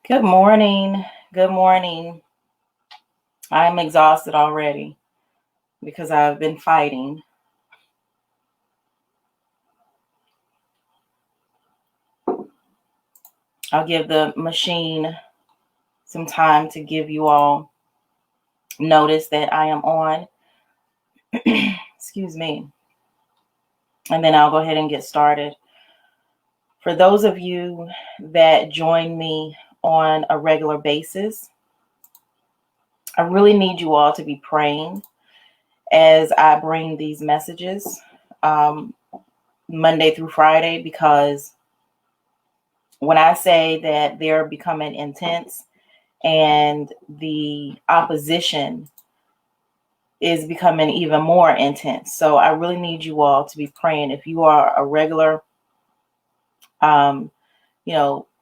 Good morning. Good morning. I'm exhausted already because I've been fighting. I'll give the machine some time to give you all notice that I am on. Excuse me. And then I'll go ahead and get started. For those of you that join me on a regular basis, I really need you all to be praying as I bring these messages Monday through Friday, because when I say that they're becoming intense and the opposition is becoming even more intense. So I really need you all to be praying. If you are a regular,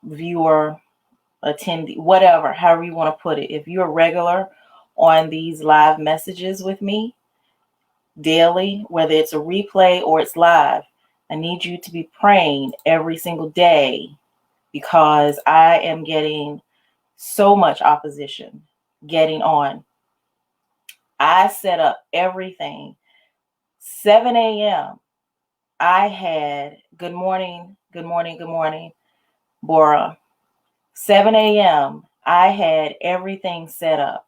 viewer, attendee, whatever, however you want to put it. If you're a regular on these live messages with me daily, whether it's a replay or it's live, I need you to be praying every single day, because I am getting so much opposition getting on. I set up everything. 7 a.m. I had good morning, Bora. 7 a.m. I had everything set up.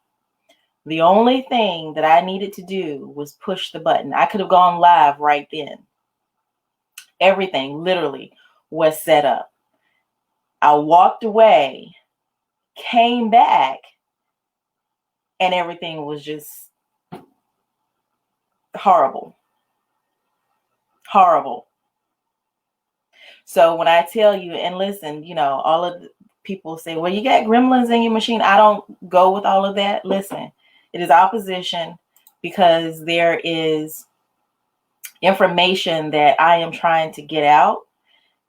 The only thing that I needed to do was push the button. I could have gone live right then. Everything literally was set up. I walked away, came back, and everything was just horrible. So when I tell you, and listen, all of the people say, well, you got gremlins in your machine. I don't go with all of that. Listen, it is opposition because there is information that I am trying to get out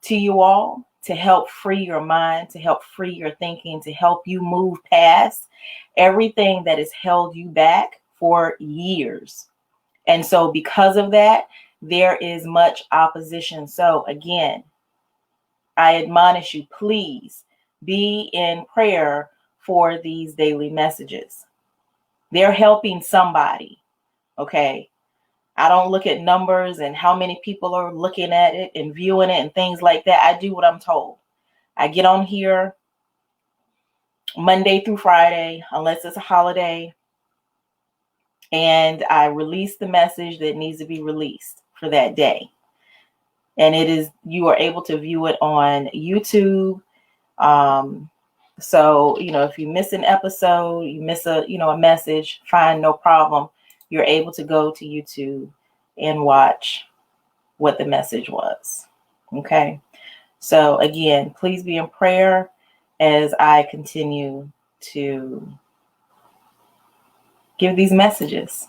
to you all to help free your mind, to help free your thinking, to help you move past everything that has held you back for years. And so because of that, there is much opposition. So again, I admonish you, please be in prayer for these daily messages. They're helping somebody, okay? I don't look at numbers and how many people are looking at it and viewing it and things like that. I do what I'm told. I get on here Monday through Friday, unless it's a holiday, and I release the message that needs to be released for that day. And you are able to view it on YouTube. So, if you miss an episode, you miss a message, fine, no problem. You're able to go to YouTube and watch what the message was. Okay. So again, please be in prayer as I continue to give these messages.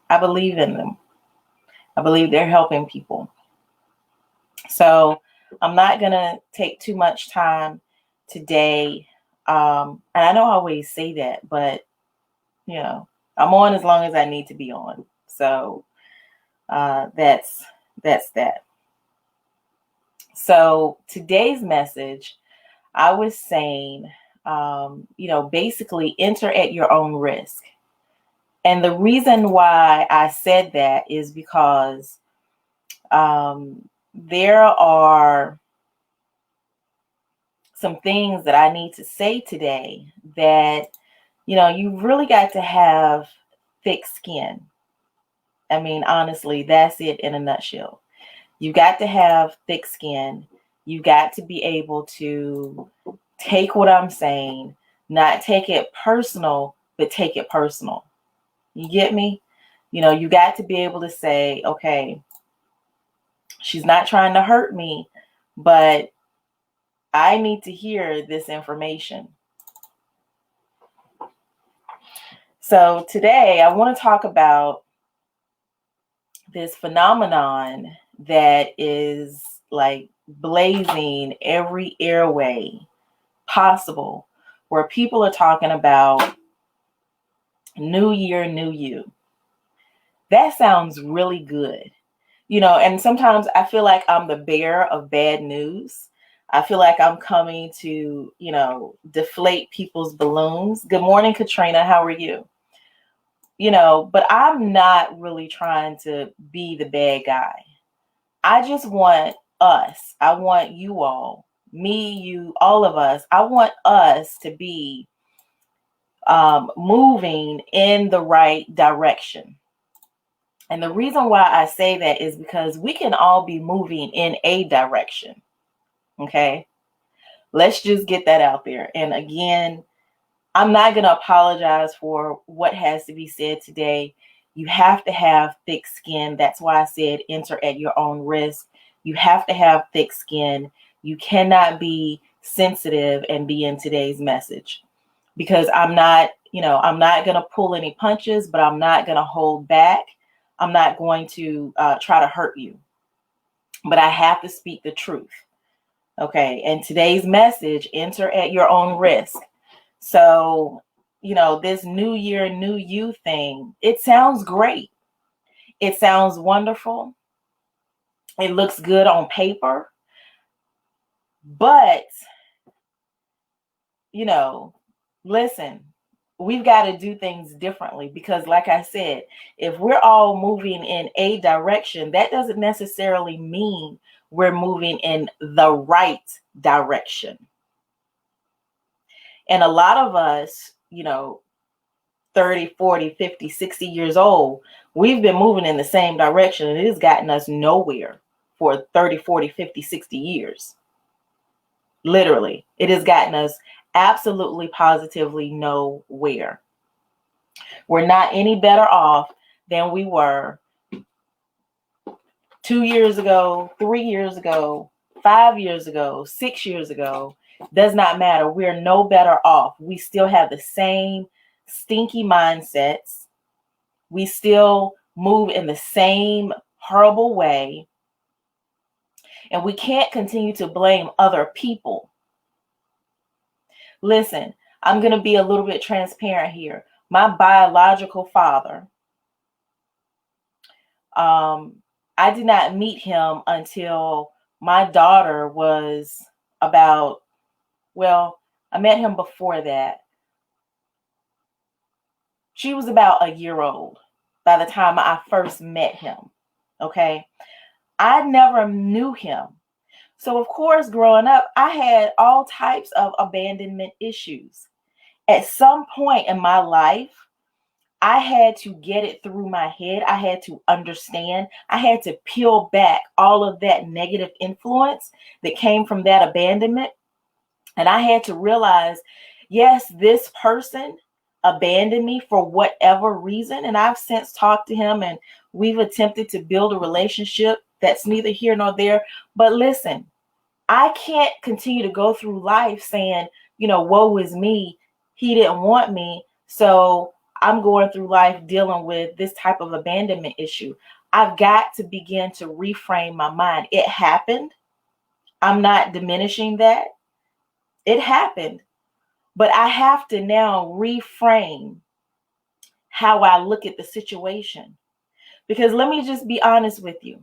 I believe in them. I believe they're helping people. So I'm not going to take too much time today. And I know I always say that, but I'm on as long as I need to be on. So that's that. So today's message, I was saying, basically enter at your own risk. And the reason why I said that is because there are some things that I need to say today that, you really got to have thick skin. I mean, honestly, that's it in a nutshell. You got to have thick skin. You got to be able to take what I'm saying, not take it personal, but take it personal. You get me? You got to be able to say, okay, she's not trying to hurt me, but I need to hear this information. So today I want to talk about this phenomenon that is like blazing every airway possible, where people are talking about new year, new you. That sounds really good. And sometimes I feel like I'm the bearer of bad news. I feel like I'm coming to, deflate people's balloons. Good morning, Katrina. How are you? But I'm not really trying to be the bad guy. I just want us. I want you all, me, you, all of us. I want us to be moving in the right direction. And the reason why I say that is because we can all be moving in a direction. Okay. Let's just get that out there. And again, I'm not going to apologize for what has to be said today. You have to have thick skin. That's why I said enter at your own risk. You have to have thick skin. You cannot be sensitive and be in today's message, because I'm not going to pull any punches, but I'm not going to hold back. I'm not going to try to hurt you, but I have to speak the truth. Okay. And today's message, enter at your own risk. So, this new year, new you thing, it sounds great. It sounds wonderful. It looks good on paper. But, listen, we've got to do things differently, because like I said, if we're all moving in a direction, that doesn't necessarily mean we're moving in the right direction. And a lot of us, 30, 40, 50, 60 years old, we've been moving in the same direction, and it has gotten us nowhere for 30, 40, 50, 60 years. Literally, it has gotten us absolutely positively nowhere. We're not any better off than we were 2 years ago, 3 years ago, 5 years ago, 6 years ago. Does not matter. We're no better off. We still have the same stinky mindsets. We still move in the same horrible way. And we can't continue to blame other people. Listen, I'm going to be a little bit transparent here. My biological father, I did not meet him until my daughter was about, I met him before that. She was about a year old by the time I first met him. Okay. I never knew him. So of course, growing up, I had all types of abandonment issues. At some point in my life, I had to get it through my head. I had to understand. I had to peel back all of that negative influence that came from that abandonment. And I had to realize, yes, this person abandoned me for whatever reason. And I've since talked to him, and we've attempted to build a relationship that's neither here nor there. But listen, I can't continue to go through life saying, woe is me. He didn't want me. So I'm going through life dealing with this type of abandonment issue. I've got to begin to reframe my mind. It happened. I'm not diminishing that. It happened. But I have to now reframe how I look at the situation. Because let me just be honest with you.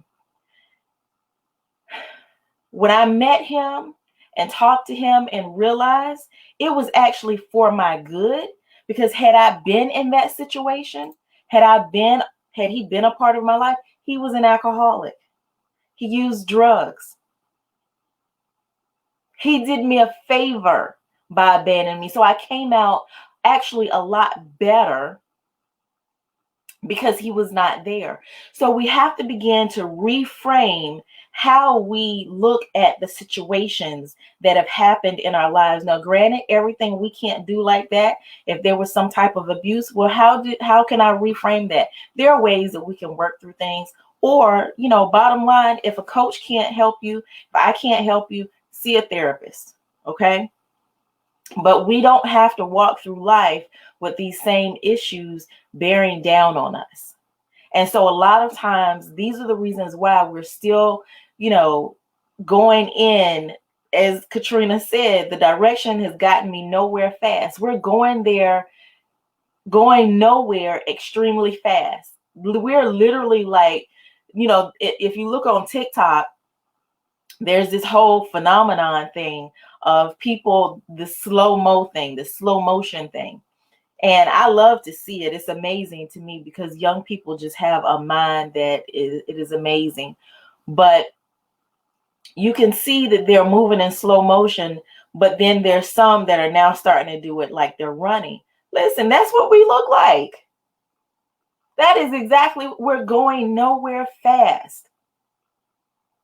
When I met him and talked to him and realized it was actually for my good, because had I been in that situation, had he been a part of my life, he was an alcoholic. He used drugs. He did me a favor by abandoning me. So I came out actually a lot better because he was not there. So we have to begin to reframe how we look at the situations that have happened in our lives. Now, granted, everything we can't do like that. If there was some type of abuse, well, how can I reframe that? There are ways that we can work through things. Or, bottom line, if a coach can't help you, if I can't help you, see a therapist. Okay. But we don't have to walk through life with these same issues bearing down on us. And so a lot of times, these are the reasons why we're still, going in, as Katrina said, the direction has gotten me nowhere fast. We're going nowhere extremely fast. We're literally like, if you look on TikTok, there's this whole phenomenon thing of people, the slow-mo thing, the slow motion thing. And I love to see it. It's amazing to me because young people just have a mind that it is amazing. But you can see that they're moving in slow motion, but then there's some that are now starting to do it like they're running. Listen, that's what we look like. That is exactly, we're going nowhere fast.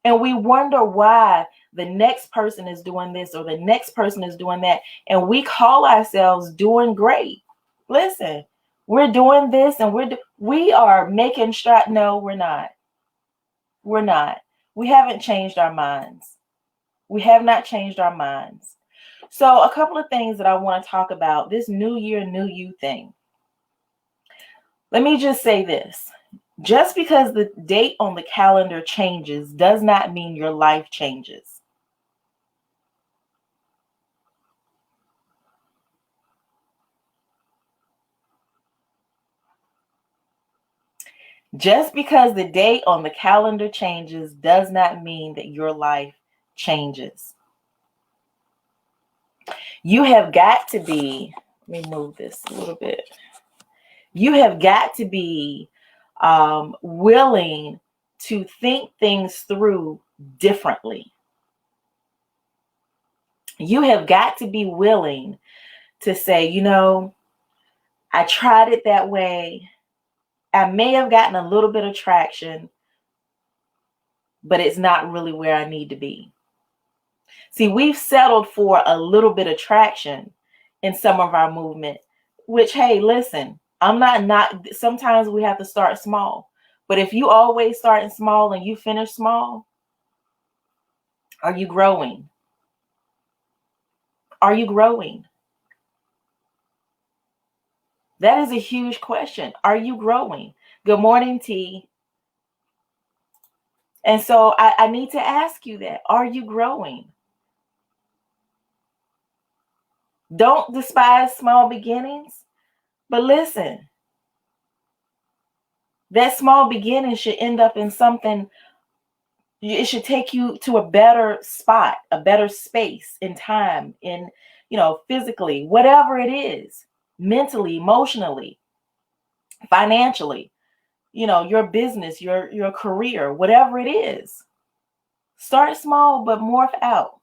And we wonder why the next person is doing this or the next person is doing that. And we call ourselves doing great. Listen, we're doing this and we are making stride. No, we're not. We're not. We haven't changed our minds. We have not changed our minds. So a couple of things that I want to talk about, this new year, new you thing. Let me just say this. Just because the date on the calendar changes does not mean your life changes. Just because the date on the calendar changes does not mean that your life changes. You have got to be, let me move this a little bit. You have got to be willing to think things through differently. You have got to be willing to say, you know, I tried it that way. I may have gotten a little bit of traction, but it's not really where I need to be. See, we've settled for a little bit of traction in some of our movement, which, hey, listen, sometimes we have to start small. But if you always starting small and you finish small, are you growing? Are you growing? That is a huge question. Are you growing? Good morning, T. And so I need to ask you that. Are you growing? Don't despise small beginnings. But listen, that small beginning should end up in something. It should take you to a better spot, a better space in time, in, physically, whatever it is, mentally, emotionally, financially, your business, your career, whatever it is. Start small, but morph out.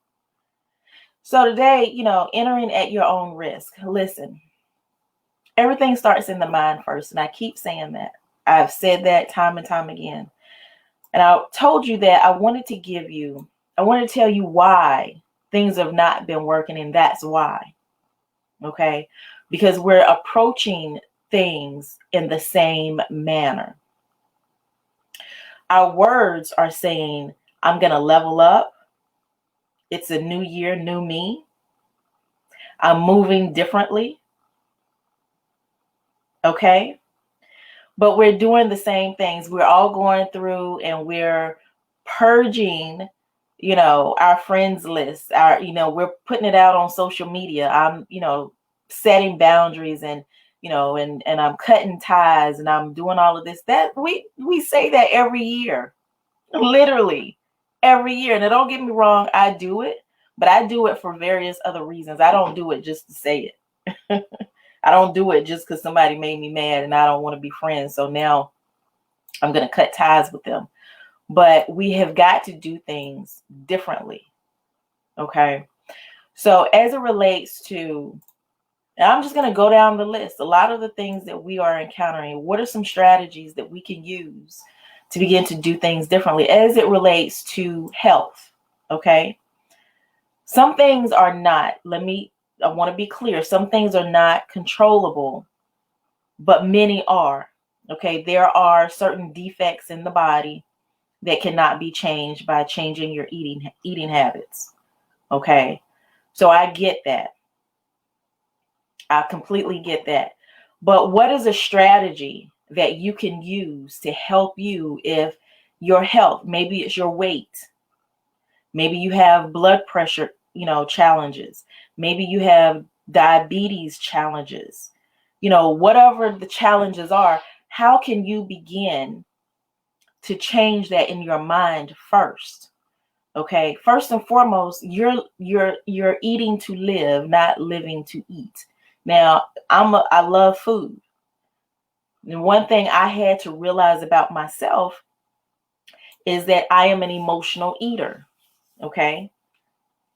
So today, entering at your own risk. Listen, everything starts in the mind first. And I keep saying that. I've said that time and time again. And I told you that I wanted to tell you why things have not been working. And that's why. Okay. Because we're approaching things in the same manner. Our words are saying, I'm going to level up. It's a new year, new me. I'm moving differently. Okay. But we're doing the same things. We're all going through and we're purging, our friends list. We're putting it out on social media. I'm, setting boundaries and, and I'm cutting ties and I'm doing all of this. That we say that every year, literally every year. And don't get me wrong, I do it, but I do it for various other reasons. I don't do it just to say it. I don't do it just because somebody made me mad and I don't want to be friends. So now I'm going to cut ties with them. But we have got to do things differently. Okay. So as it relates to, and I'm just going to go down the list, a lot of the things that we are encountering, what are some strategies that we can use to begin to do things differently as it relates to health? Okay. Some things are not, I want to be clear. Some things are not controllable, but many are. Okay. There are certain defects in the body that cannot be changed by changing your eating habits. Okay. So I get that. I completely get that. But what is a strategy that you can use to help you if your health, maybe it's your weight, maybe you have blood pressure, challenges, maybe you have diabetes challenges, whatever the challenges are, how can you begin to change that in your mind first? Okay. First and foremost, you're eating to live, not living to eat. Now, I love food. And one thing I had to realize about myself is that I am an emotional eater. Okay.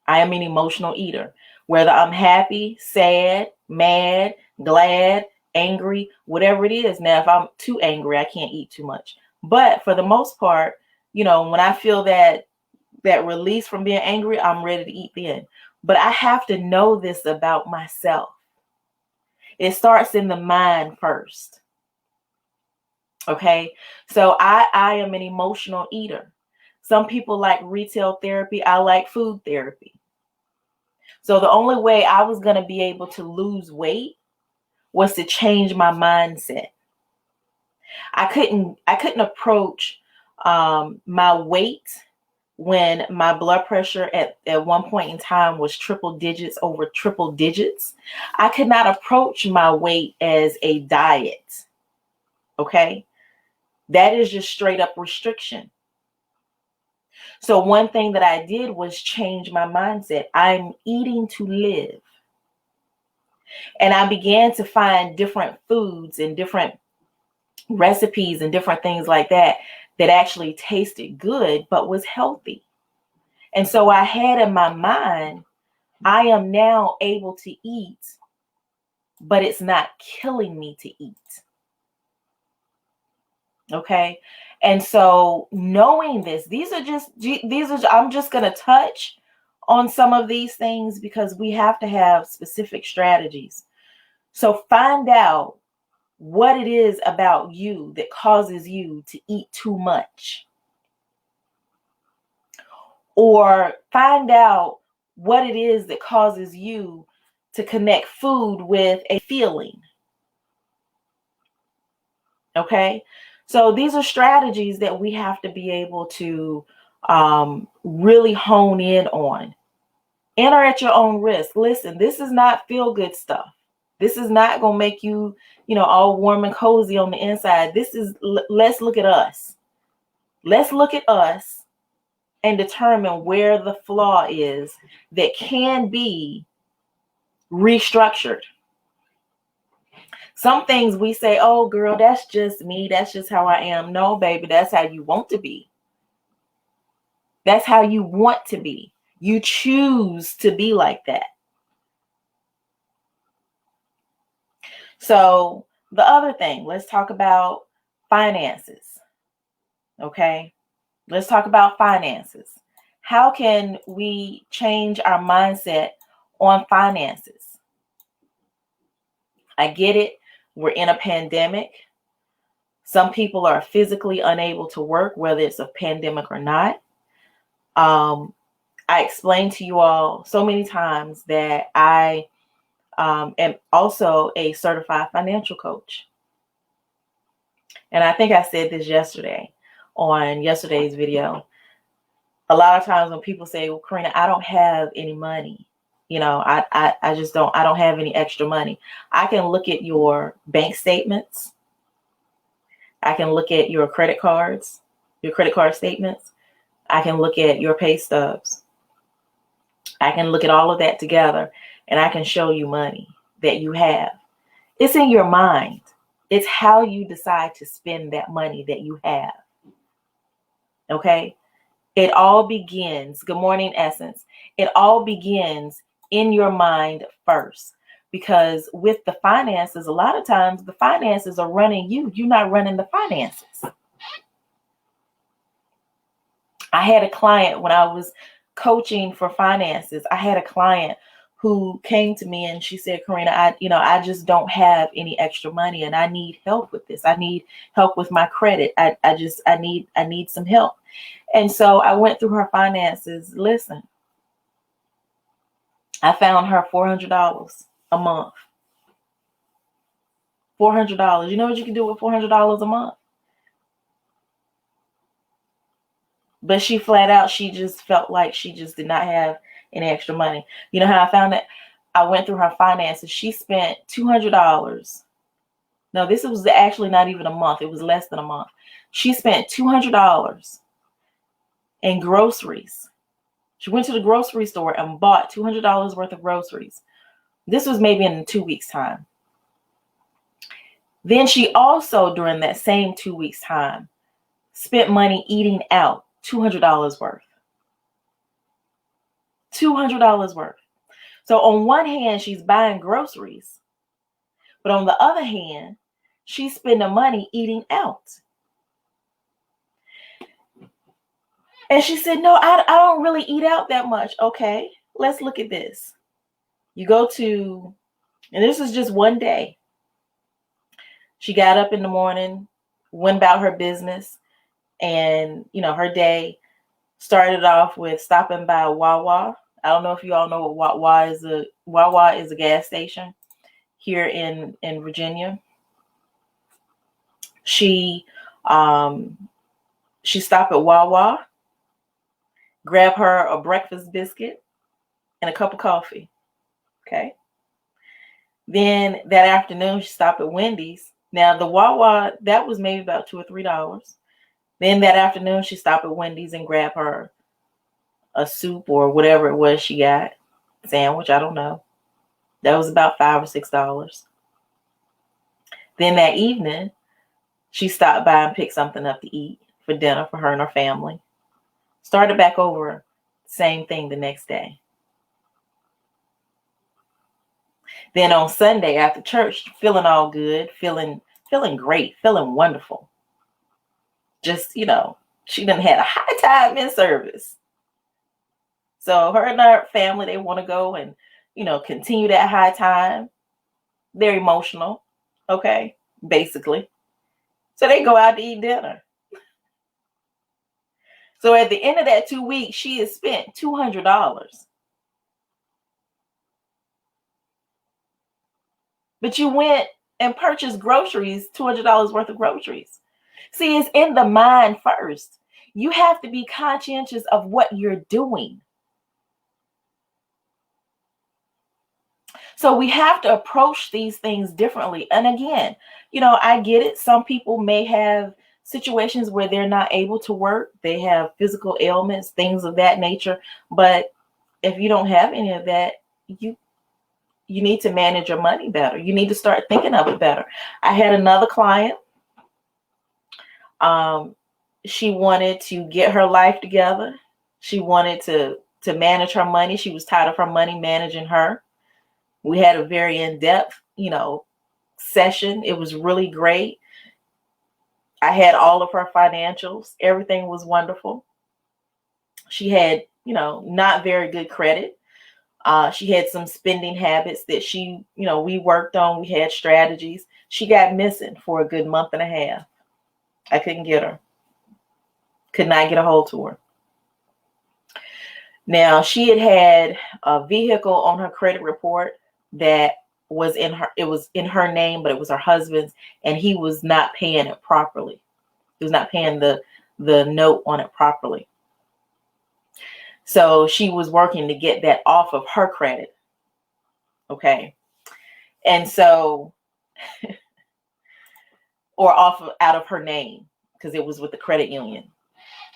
I am an emotional eater. Whether I'm happy, sad, mad, glad, angry, whatever it is. Now, if I'm too angry, I can't eat too much. But for the most part, when I feel that release from being angry, I'm ready to eat then. But I have to know this about myself. It starts in the mind first. Okay. So I am an emotional eater. Some people like retail therapy. I like food therapy. So the only way I was going to be able to lose weight was to change my mindset. I couldn't approach my weight when my blood pressure at one point in time was triple digits over triple digits. I could not approach my weight as a diet. Okay. That is just straight up restriction. So one thing that I did was change my mindset. I'm eating to live. And I began to find different foods and different recipes and different things like that actually tasted good, but was healthy. And so I had in my mind, I am now able to eat, but it's not killing me to eat. Okay. And so knowing this, I'm just going to touch on some of these things because we have to have specific strategies. So find out what it is about you that causes you to eat too much. Or find out what it is that causes you to connect food with a feeling. Okay? So these are strategies that we have to be able to really hone in on. Enter at your own risk. Listen, this is not feel-good stuff. This is not going to make you, all warm and cozy on the inside. This is, let's look at us. Let's look at us and determine where the flaw is that can be restructured. Some things we say, oh, girl, that's just me. That's just how I am. No, baby, that's how you want to be. That's how you want to be. You choose to be like that. So the other thing, let's talk about finances. Okay, let's talk about finances. How can we change our mindset on finances? I get it. We're in a pandemic. Some people are physically unable to work, whether it's a pandemic or not. I explained to you all so many times that I am also a certified financial coach. And I think I said this yesterday on yesterday's video. A lot of times when people say, well, Karena, I don't have any money. I just don't have any extra money. I can look at your bank statements. I can look at your credit card statements. I can look at your pay stubs. I can look at all of that together and I can show you money that you have. It's in your mind. It's how you decide to spend that money that you have. Okay? It all begins, good morning, Essence. It all begins in your mind first. Because with the finances, a lot of times the finances are running you. You're not running the finances. I had a client when I was coaching for finances. I had a client who came to me and she said, Karena, I just don't have any extra money and I need help with this. I need help with my credit. I need some help. And so I went through her finances. Listen, I found her $400 a month. $400. You know what you can do with $400 a month? But she flat out, she just felt like she just did not have any extra money. You know how I found that? I went through her finances. She spent $200. No, this was actually not even a month. It was less than a month. She spent $200 in groceries She went to the grocery store and bought $200 worth of groceries. This was maybe in 2 weeks' time. Then she also, during that same 2 weeks' time, spent money eating out, $200 worth. $200 worth. So on one hand, she's buying groceries, but on the other hand, she's spending money eating out. And she said, no, I don't really eat out that much. Okay, let's look at this. You go to, and this is just one day. She got up in the morning, went about her business, and, her day started off with stopping by Wawa. I don't know if you all know what Wawa is. Wawa is a gas station here in Virginia. She stopped at Wawa, grabbed her a breakfast biscuit and a cup of coffee. Okay. Then that afternoon, she stopped at Wendy's. Now the Wawa, that was maybe about $2 or $3. Then that afternoon, she stopped at Wendy's and grabbed her a soup or whatever it was she got, sandwich, I don't know. That was about $5 or $6. Then that evening, she stopped by and picked something up to eat for dinner for her and her family. Started back over, same thing the next day. Then on Sunday after church, feeling all good, feeling great, feeling wonderful. Just, she done had a high time in service. So her and her family, they want to go and, continue that high time. They're emotional, okay, basically. So they go out to eat dinner. So at the end of that 2 weeks, she has spent $200. But you went and purchased groceries, $200 worth of groceries. See, it's in the mind first. You have to be conscientious of what you're doing. So we have to approach these things differently. And again, I get it. Some people may have situations where they're not able to work. They have physical ailments, things of that nature. But if you don't have any of that, you need to manage your money better. You need to start thinking of it better. I had another client. She wanted to get her life together. She wanted to manage her money. She was tired of her money managing her. We had a very in-depth, session. It was really great. I had all of her financials. Everything was wonderful. She had, not very good credit. She had some spending habits that we worked on. We had strategies. She got missing for a good month and a half. I couldn't get her. Could not get a hold to her. Now, she had a vehicle on her credit report that was in her name, but it was her husband's, and he was not paying it properly. He was not paying the note on it properly. So she was working to get that off of her credit. Okay. And so, or out of her name, because it was with the credit union.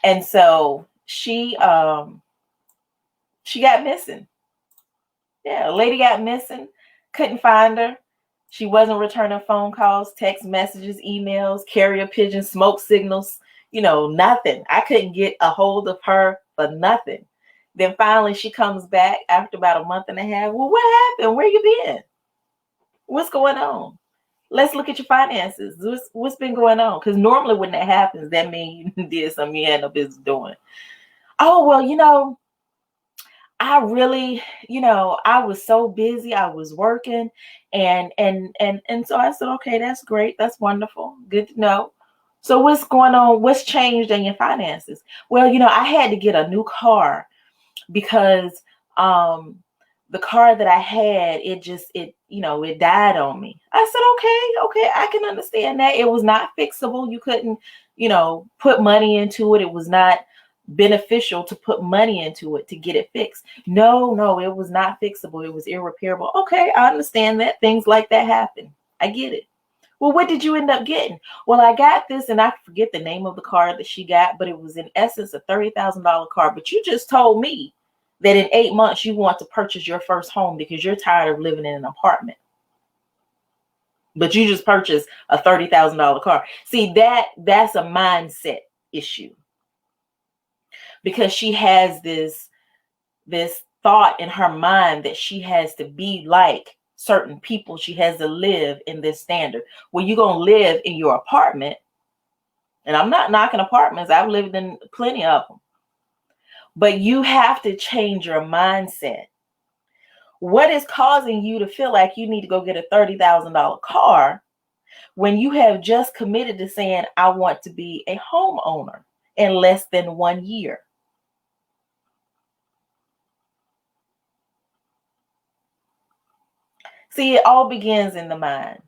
And so she got missing. Yeah, a lady got missing. Couldn't find her. She wasn't returning phone calls, text messages, emails, carrier pigeons, smoke signals, nothing. I couldn't get a hold of her for nothing. Then finally she comes back after about a month and a half. Well, what happened? Where you been? What's going on? Let's look at your finances. What's been going on? Because normally when that happens, that means you did something you had no business doing. Oh, well, I really, I was so busy. I was working and so I said, okay, that's great. That's wonderful. Good to know. So what's going on? What's changed in your finances? Well, I had to get a new car because the car that I had, it died on me. I said, okay, I can understand that. It was not fixable. You couldn't, put money into it. It was not beneficial to put money into it to get it fixed. No, it was not fixable. It was irreparable. Okay, I understand that. Things like that happen. I get it. Well, what did you end up getting? Well, I got this, and I forget the name of the car that she got, but it was in essence a $30,000 car. But you just told me that in 8 months you want to purchase your first home because you're tired of living in an apartment. But you just purchased a $30,000 car. See, that's a mindset issue. Because she has this thought in her mind that she has to be like certain people. She has to live in this standard. Well, you're going to live in your apartment. And I'm not knocking apartments. I've lived in plenty of them. But you have to change your mindset. What is causing you to feel like you need to go get a $30,000 car when you have just committed to saying, I want to be a homeowner in less than 1 year? See, it all begins in the mind.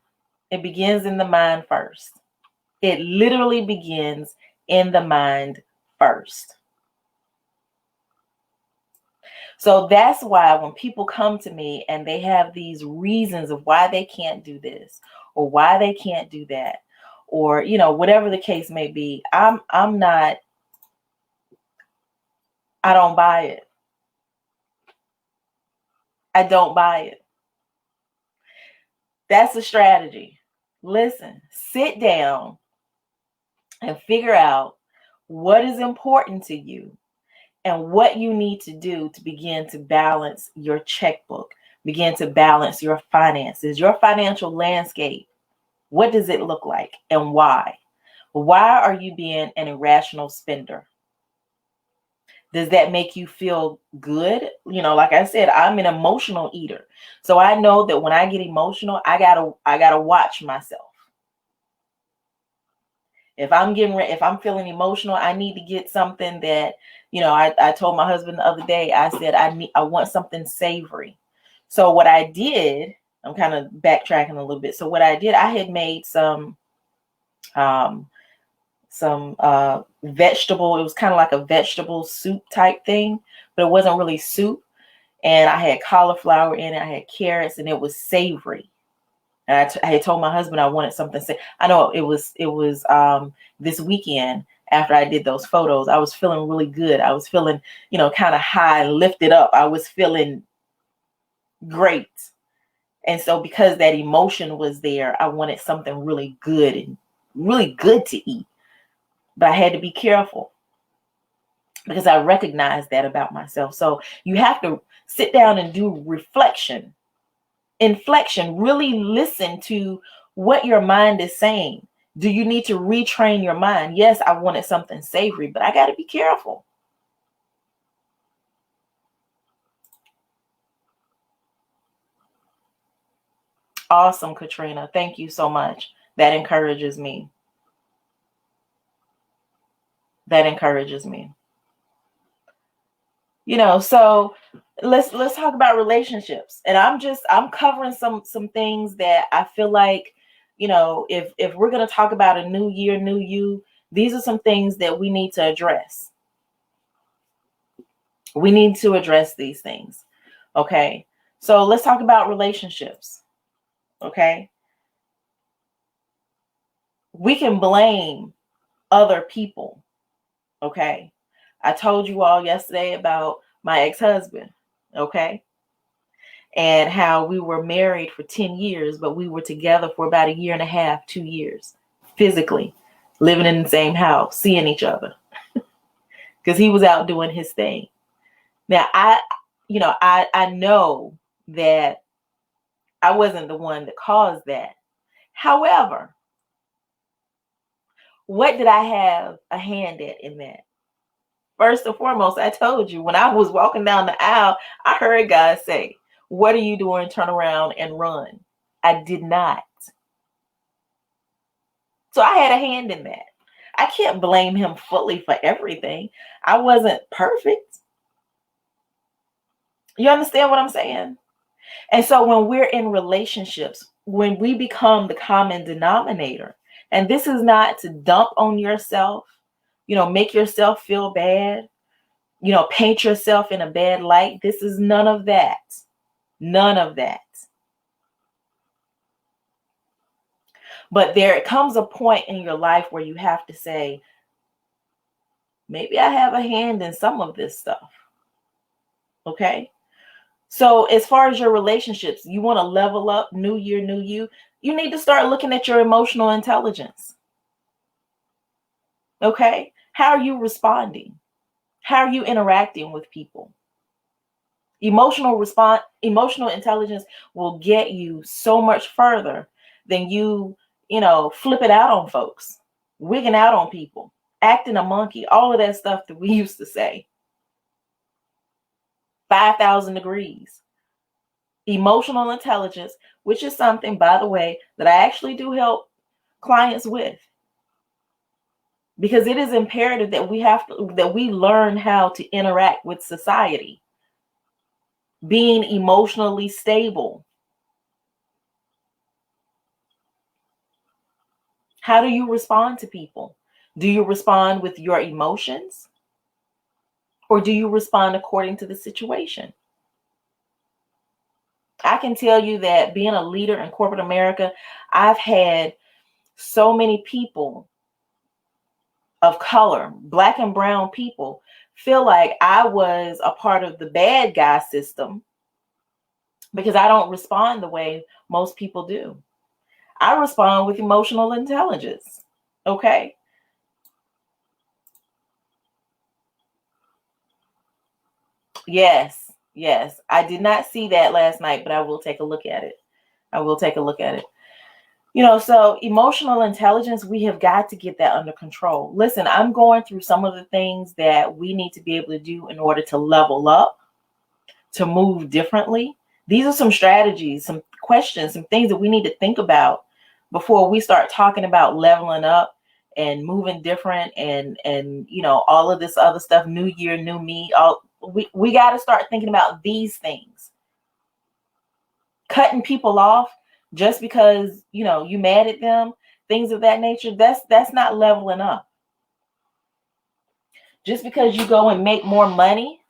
It begins in the mind first. It literally begins in the mind first. So that's why when people come to me and they have these reasons of why they can't do this or why they can't do that, or, you know, whatever the case may be, I don't buy it. I don't buy it. That's a strategy. Listen, sit down and figure out what is important to you and what you need to do to begin to balance your checkbook, begin to balance your finances, your financial landscape. What does it look like and why? Why are you being an irrational spender? Does that make you feel good? You know, like I said, I'm an emotional eater. So I know that when I get emotional, I gotta watch myself. If I'm feeling emotional, I need to get something that, you know, I told my husband the other day, I said, I want something savory. So what I did, I'm kind of backtracking a little bit. So what I did, I had made some vegetable, it was kind of like a vegetable soup type thing, but it wasn't really soup. And I had cauliflower in it, I had carrots, and it was savory. And I had told my husband I wanted something. I know it was this weekend after I did those photos. I was feeling really good. I was feeling, you know, kind of high, lifted up. I was feeling great. And so because that emotion was there, I wanted something really good and really good to eat. But I had to be careful because I recognized that about myself. So you have to sit down and do reflection. Inflection, really listen to what your mind is saying. Do you need to retrain your mind? Yes, I wanted something savory, but I got to be careful. Awesome, Katrina. Thank you so much. That encourages me. That encourages me. You know, so let's talk about relationships. And I'm covering some things that I feel like, you know, if we're going to talk about a new year, new you, these are some things that we need to address. We need to address these things. Okay. So let's talk about relationships. Okay. We can blame other people. Okay. I told you all yesterday about my ex-husband. Okay. And how we were married for 10 years, but we were together for about 1.5 years, 2 years, physically living in the same house, seeing each other because he was out doing his thing. Now, I know that I wasn't the one that caused that. However, what did I have a hand at in that? First and foremost, I told you when I was walking down the aisle, I heard God say, "What are you doing? Turn around and run." I did not. So I had a hand in that. I can't blame him fully for everything. I wasn't perfect. You understand what I'm saying? And so when we're in relationships, when we become the common denominator, and this is not to dump on yourself, you know, make yourself feel bad, you know, paint yourself in a bad light. This is none of that. None of that. But there comes a point in your life where you have to say, maybe I have a hand in some of this stuff. Okay. So as far as your relationships, you want to level up, new year, new you need to start looking at your emotional intelligence. Okay. How are you responding? How are you interacting with people? Emotional intelligence will get you so much further than flip it out on folks, wigging out on people, acting a monkey, all of that stuff that we used to say. 5,000 degrees. Emotional intelligence, which is something, by the way, that I actually do help clients with, because it is imperative that we learn how to interact with society. Being emotionally stable. How do you respond to people? Do you respond with your emotions, or do you respond according to the situation? I can tell you that being a leader in corporate America, I've had so many people of color, Black and brown people, feel like I was a part of the bad guy system because I don't respond the way most people do. I respond with emotional intelligence. Okay. Yes. I did not see that last night, but I will take a look at it. So emotional intelligence, we have got to get that under control. Listen, I'm going through some of the things that we need to be able to do in order to level up, to move differently. These are some strategies, some questions, some things that we need to think about before we start talking about leveling up and moving different and all of this other stuff, new year, new me. We got to start thinking about these things. Cutting people off just because you mad at them, things of that nature, that's not leveling up. Just because you go and make more money,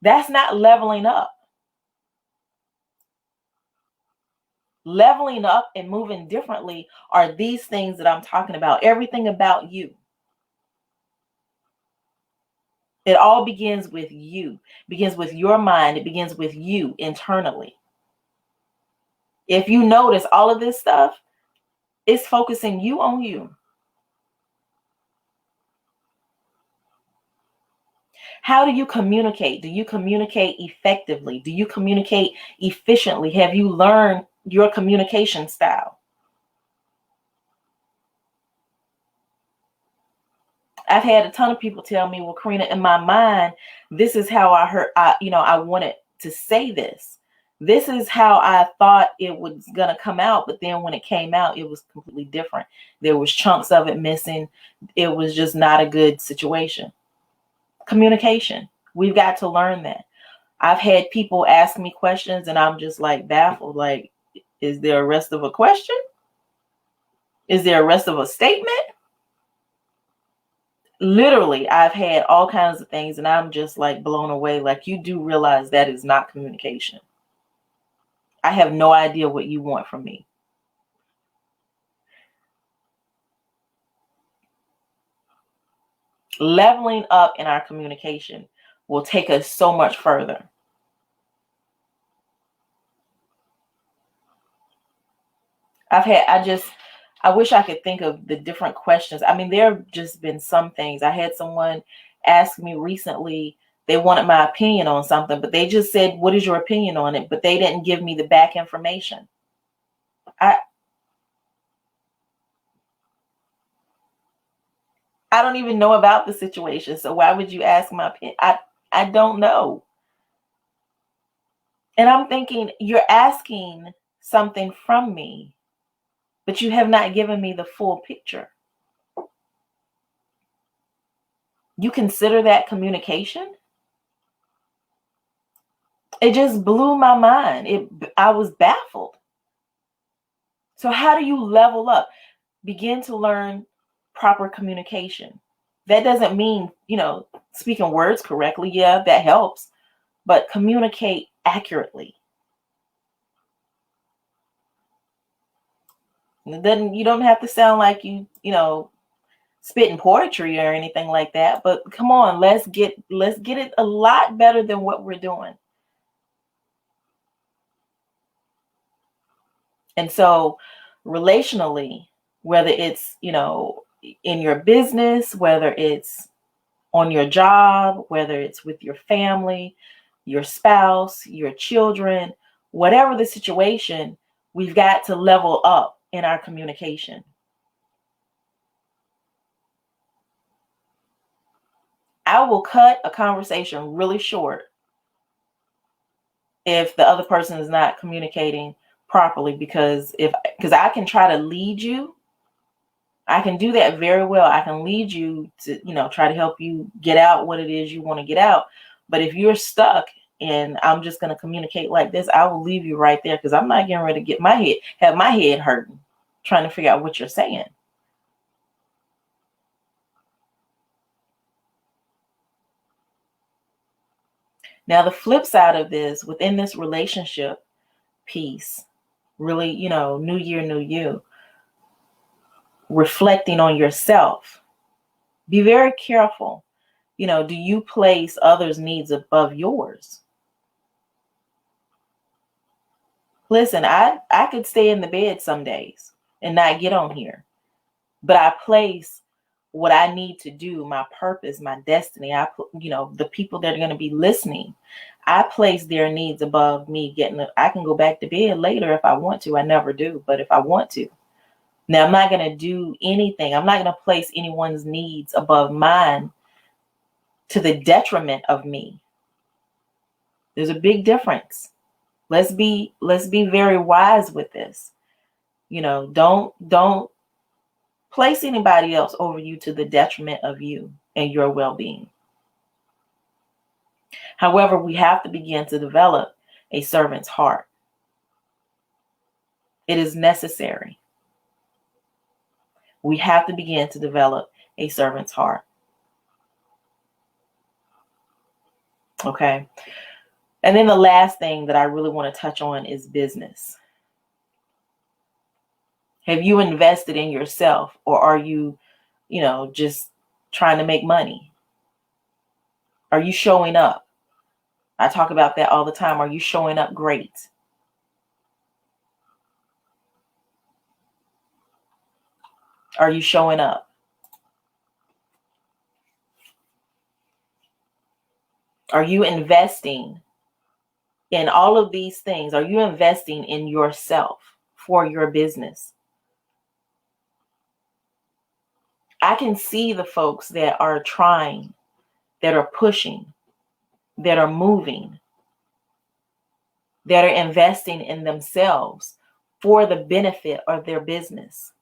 that's not leveling up. Leveling up and moving differently are these things that I'm talking about. Everything about you. It all begins with you. It begins with your mind. It begins with you internally. If you notice, all of this stuff is focusing you on you. How do you communicate? Do you communicate effectively? Do you communicate efficiently? Have you learned your communication style? I've had a ton of people tell me, well, Karena, in my mind, this is how I wanted to say this. This is how I thought it was going to come out. But then when it came out, it was completely different. There was chunks of it missing. It was just not a good situation. Communication. We've got to learn that. I've had people ask me questions and I'm just like baffled. Like, is there a rest of a question? Is there a rest of a statement? Literally, I've had all kinds of things and I'm just like blown away. Like, you do realize that is not communication. I have no idea what you want from me. Leveling up in our communication will take us so much further. I wish I could think of the different questions. I mean, there have just been some things. I had someone ask me recently, they wanted my opinion on something, but they just said, what is your opinion on it? But they didn't give me the back information. I don't even know about the situation. So why would you ask my opinion? I don't know. And I'm thinking, you're asking something from me, but you have not given me the full picture. You consider that communication? It just blew my mind. I was baffled. So how do you level up? Begin to learn proper communication. That doesn't mean, speaking words correctly. Yeah, that helps. But communicate accurately. Then you don't have to sound like you spitting poetry or anything like that, but come on, let's get it a lot better than what we're doing. And so relationally, whether it's, in your business, whether it's on your job, whether it's with your family, your spouse, your children, whatever the situation, we've got to level up in our communication. I will cut a conversation really short if the other person is not communicating properly, because I can try to lead you. I can do that very well. I can lead you to, try to help you get out what it is you want to get out. But if you're stuck and I'm just going to communicate like this, I will leave you right there, because I'm not getting ready to have my head hurting trying to figure out what you're saying. Now, the flip side of this, within this relationship piece, really, new year, new you, reflecting on yourself. Be very careful. Do you place others' needs above yours? Listen, I could stay in the bed some days and not get on here, but I place what I need to do, my purpose, my destiny. The people that are going to be listening, I place their needs above me I can go back to bed later if I want to. I never do, but if I want to. Now, I'm not going to do anything. I'm not going to place anyone's needs above mine to the detriment of me. There's a big difference. Let's be very wise with this. Don't place anybody else over you to the detriment of you and your well-being. However, we have to begin to develop a servant's heart. It is necessary. We have to begin to develop a servant's heart. Okay. And then the last thing that I really want to touch on is business. Have you invested in yourself, or are you, just trying to make money? Are you showing up? I talk about that all the time. Are you showing up great? Are you showing up? Are you investing in all of these things? Are you investing in yourself for your business? I can see the folks that are trying, that are pushing, that are moving, that are investing in themselves for the benefit of their business.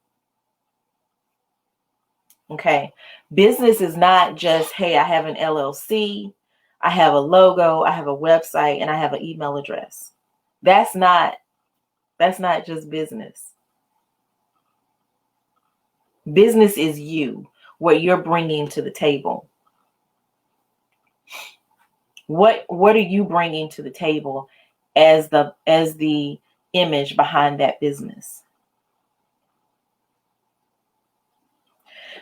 Okay. Business is not just, hey, I have an LLC, I have a logo, I have a website, and I have an email address. That's not just business. Business is you, what you're bringing to the table. What are you bringing to the table as the image behind that business?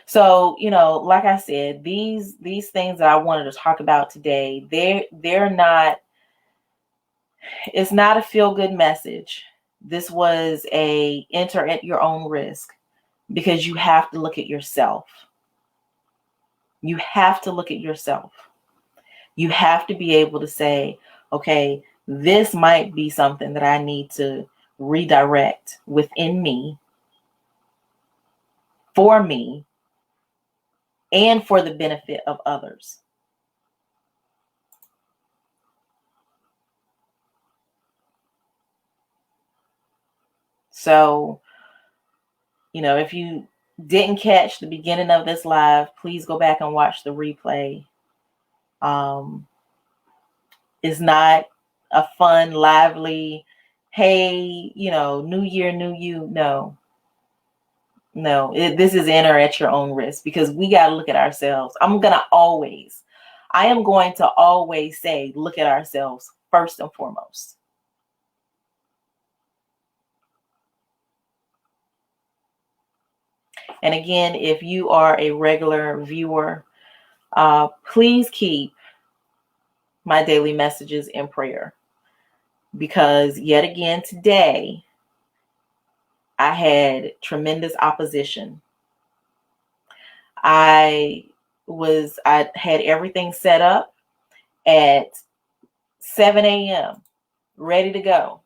So, like I said, these things that I wanted to talk about today, they're not, it's not a feel-good message. This was a enter at your own risk, because you have to look at yourself. You have to look at yourself. You have to be able to say, okay, this might be something that I need to redirect within me, for me, and for the benefit of others. So, if you didn't catch the beginning of this live, please go back and watch the replay. It's not a fun, lively, hey, new year, new you. No, this is enter at your own risk, because we got to look at ourselves. I am going to always say, look at ourselves first and foremost. And again, if you are a regular viewer, please keep my daily messages in prayer, because yet again today, I had tremendous opposition. I had everything set up at 7 a.m. ready to go.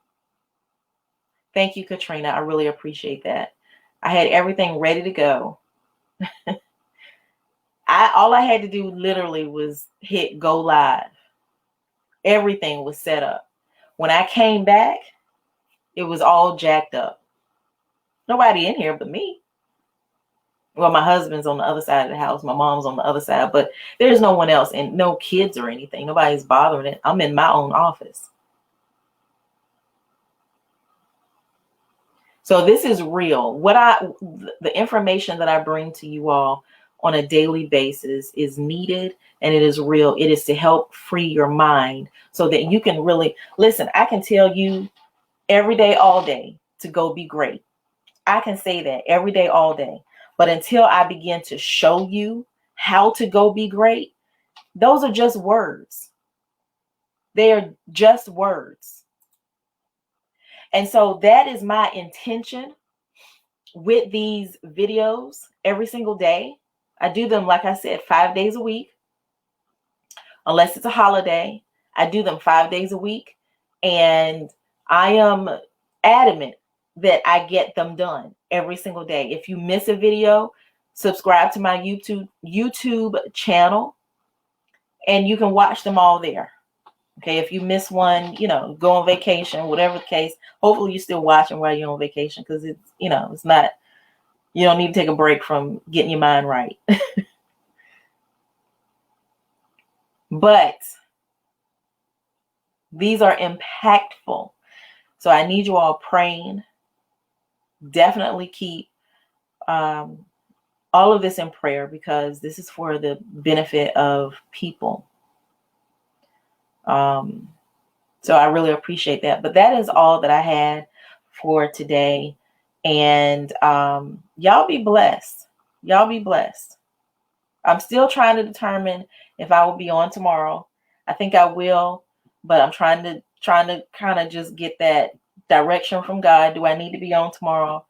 Thank you, Katrina. I really appreciate that. I had everything ready to go. All I had to do literally was hit go live. Everything was set up. When I came back, it was all jacked up. Nobody in here but me. Well, my husband's on the other side of the house. My mom's on the other side, but there's no one else and no kids or anything. Nobody's bothering it. I'm in my own office. So this is real. The information that I bring to you all on a daily basis is needed, and it is real. It is to help free your mind so that you can really listen. I can tell you every day, all day to go be great. I can say that every day, all day. But until I begin to show you how to go be great, those are just words. They are just words. And so that is my intention with these videos every single day. I do them, like I said, 5 days a week. Unless it's a holiday, I do them 5 days a week. And I am adamant that I get them done every single day. If you miss a video, subscribe to my YouTube channel, and you can watch them all there. Okay, if you miss one, go on vacation, whatever the case. Hopefully you're still watching while you're on vacation, because it's not, you don't need to take a break from getting your mind right. But these are impactful. So I need you all praying. Definitely keep all of this in prayer, because this is for the benefit of people. So I really appreciate that. But that is all that I had for today. And y'all be blessed. Y'all be blessed. I'm still trying to determine if I will be on tomorrow. I think I will, but I'm trying to kind of just get that direction from God. Do I need to be on tomorrow?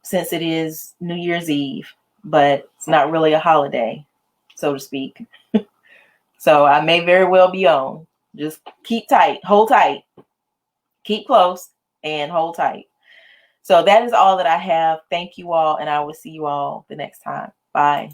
Since it is New Year's Eve, but it's not really a holiday, so to speak. So I may very well be on. Just keep tight, hold tight, keep close, and hold tight. So that is all that I have. Thank you all, and I will see you all the next time. Bye.